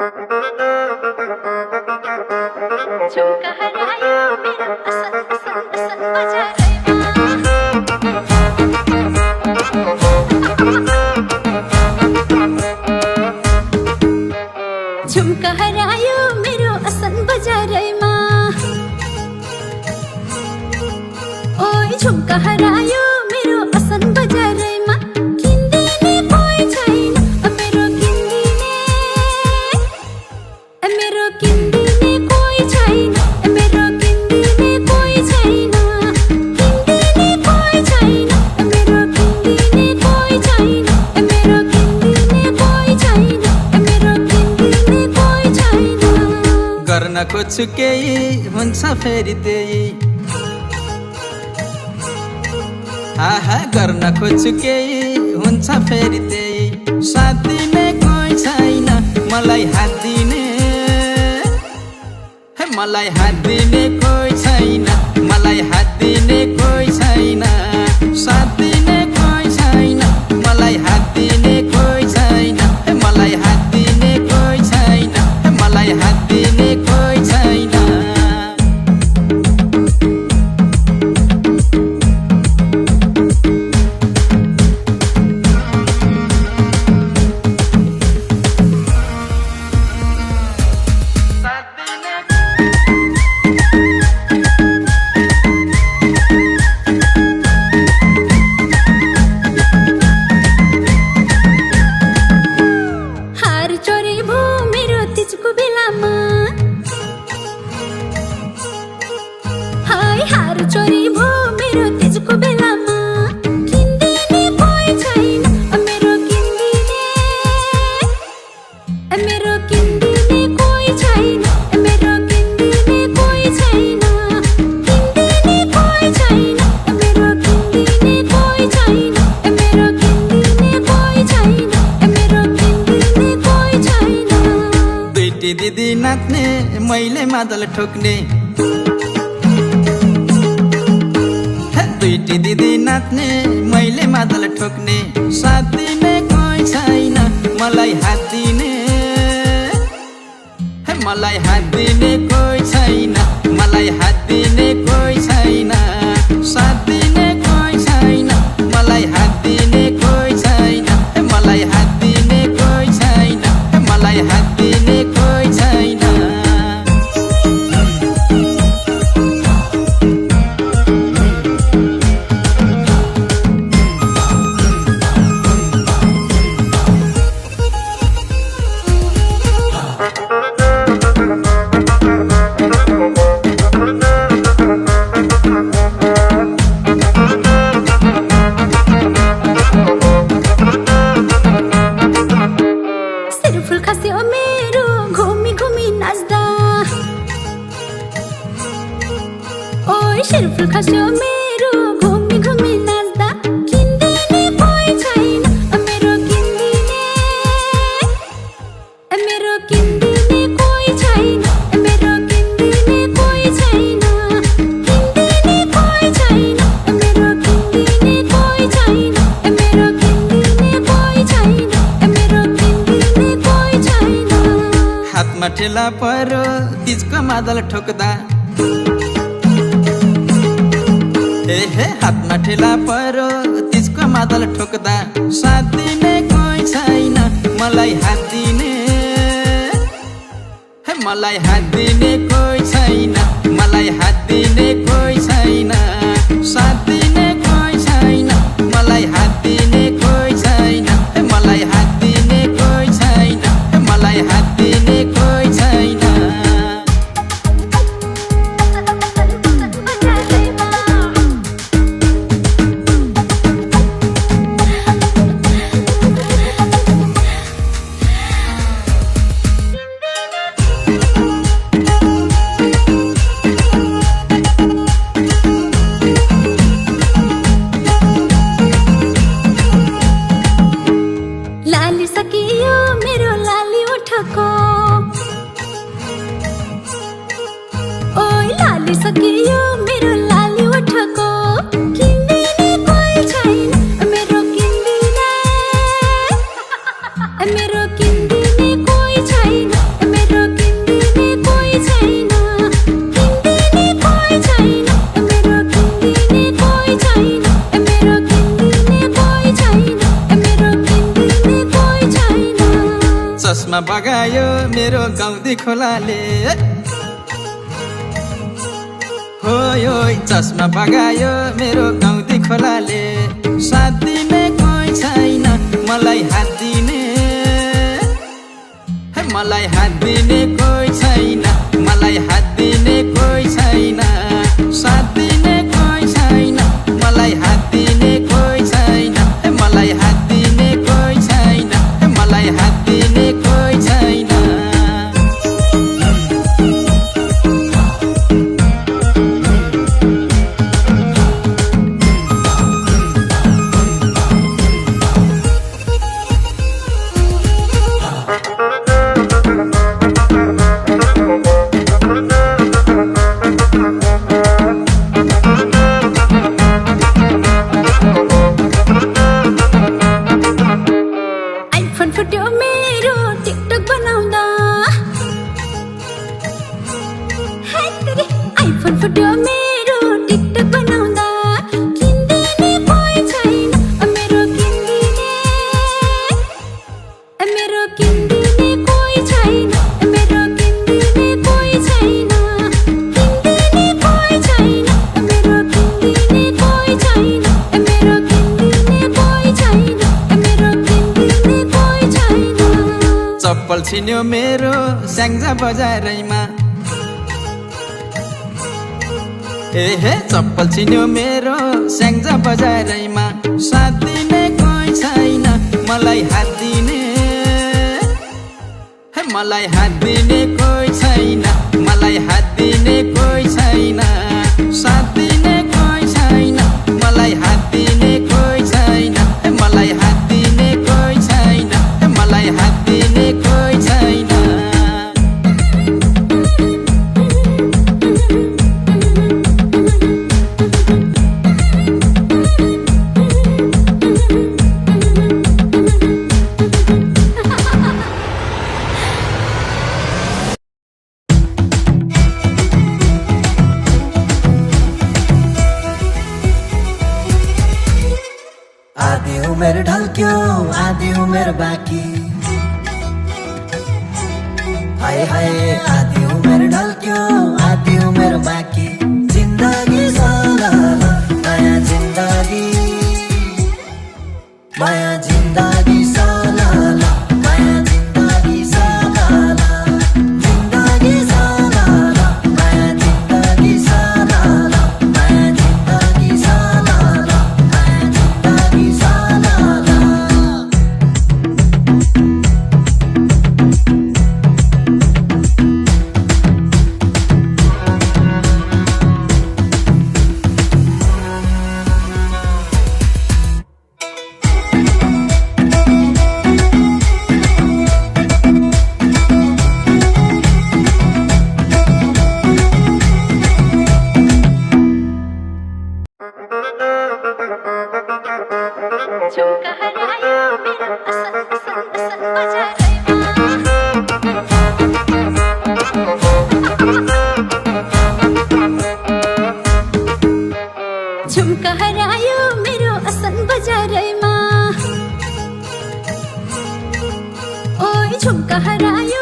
झुमका हरायो मेरो असल असल असल बजारैमा झुमका हरायो मेरो असल बजारैमा ओइ झुमका हरायो मेरो असल बजारैमा किन्दिने कोही छैन मेरो किन्दिने कोही छैन मेरो किन्दिने कोही छैन किन्दिने कोही छैन मेरो किन्दिने कोही छैन मेरो किन्दिने कोही छैन मेरो किन्दिने कोही छैन गर्न खोज्छु केही हुन्छ फेरि त्यही आहा गर्न खोज्छु केही हुन्छ फेरि त्यही साथ दिने कोही छैन मलाई हात दिने मलाई हात दिने कोही छैन मलाई हात दिने कोही छैन साथ दिने कोही छैन मलाई हात दिने कोही छैन मलाई हात दिने कोही छैन मलाई हात दिने कोही छैन हार चोरी भो मेरो तेजको बेलामा किन्दिने कोही छैन मेरो किन्दिने कोही छैन मेरो किन्दिने कोही छैन किन्दिने कोही छैन मेरो किन्दिने कोही छैन मेरो किन्दिने कोही छैन मेरो किन्दिने कोही छैन दुईटी दिदी नाच्ने मैले मादल ठोक्ने दुईटी दिदी नाच्ने मैले मादल ठोक्ने साथ दिने कोही छैन मलाई हात दिने मलाई हात दिने कोही छैन मलाई हात दिने कोही छैन साथ दिने कोही छैन मलाई हात दिने कोही छैन मलाई हात दिने कोही छैन मलाई हात दिने कोही छैन शिरफुल खस्यो मेरो घुमी घुमी नाच्दा किन्दिने कोही छैन मेरो किन्दिने कोही छैन मेरो किन्दिने कोही छैन किन्दिने कोही छैन मेरो किन्दिने कोही छैन मेरो किन्दिने कोही छैन मेरो किन्दिने कोही छैन हातमा ठेला परो तिजको मादल ठोक्दा हातमा ठेला परो तिजको मादल ठोक्दा साथ दिने कोही छैन मलाई हात दिने मलाई हात दिने कोही छैन मलाई हात दिने कोही छैन साथ दिने कोही छैन मलाई हात दिने कोही छैन मलाई हात दिने कोही छैन मलाई हात दिने कोही छैन सकियो मेरो लाली उठको किन्दिने कोही छैन मेरो किन्दिने कोही छैन चस्मा बगायो मेरो गाउँदी खोलाले हो चस्मा बगायो मेरो गाउँदी खोलाले साथ दिने कोही छैन मलाई हात दिने मलाई हात दिने कोही छैन मलाई हात दिने कोही छैन साथ दिने कोही छैन मलाई हात दिने कोही छैन मलाई हात दिने कोही छैन मलाई हात दिने कोही छैन फुट्यो मेरो टिकटक बनाउँदा आइफोन फुट्यो मेरो टिकटक बनाउँदा किन्दिने कोही छैन मेरो किन्दिने कोही छैन मेरो किन्दिने कोही छैन किन्दिने कोही छैन मेरो किन्दिने कोही छैन मेरो किन्दिने कोही छैन मेरो किन्दिने कोही छैन चप्पल छिन्यो मेरो स्याङ्जा बजारैमा हे चप्पल छिन्यो मेरो स्याङ्जा बजारैमा साथ दिने कोही छैन मलाई हात दिने मलाई हात दिने कोही छैन मलाई हात दिने कोही छैन साथ दिने कोही छैन मलाई हात दिने कोही छैन मलाई हात दिने कोही छैन मलाई हात दिने कोही छैन आधी उमेर ढल्क्यो आधी उमेर बाँकी हाय हाय आधी उमेर ढल्क्यो आधी उमेर बाँकी जिन्दगी साला नयाँ जिन्दगी माया जिन्दगी साला माया जिन्दगी साला जिन्दगी साला माया जिन्दगी साला माया जिन्दगी साला माया जिन्दगी साला झुमका हरायो मेरो असल असल असल बजारैमा झुमका हरायो मेरो असल बजारैमा ओइ झुमका हरायो